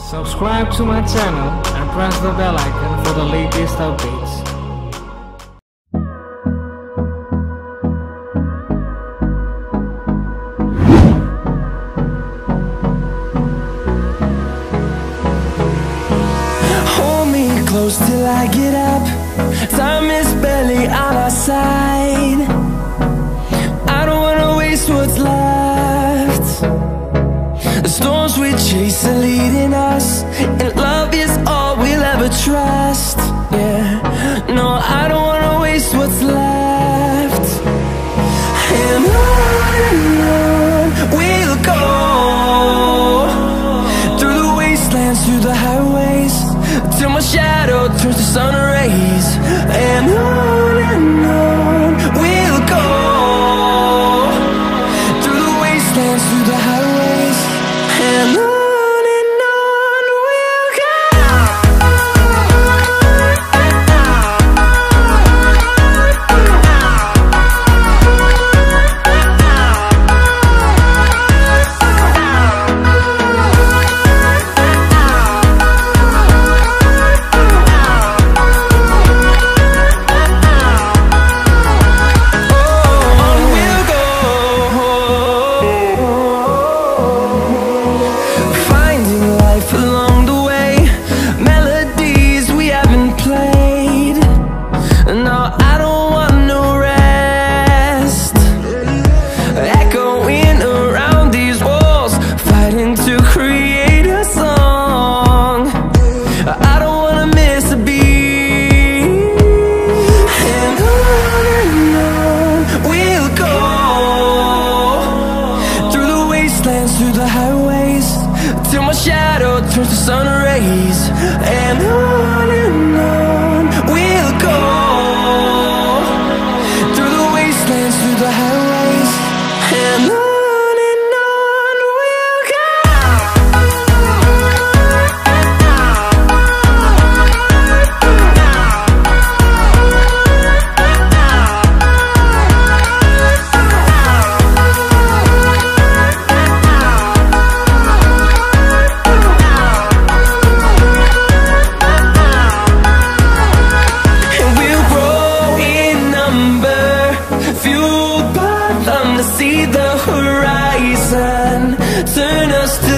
Subscribe to my channel and press the bell icon for the latest updates. Hold me close till I get up. Time is barely on our side. I don't wanna waste what's left. The storms we chase are leading us, and love is all we'll ever trust. Yeah, no, I don't wanna waste what's left. And on we'll go, through the wastelands, through the highways, till my shadow turns to sun rays. And on we'll go, through the wastelands, through the highways, and on we'll go. Through the highways, till my shadow turns to sun rays. And on we'll go, through the wastelands, through the highways, and on we'll go. See the horizon, turn us to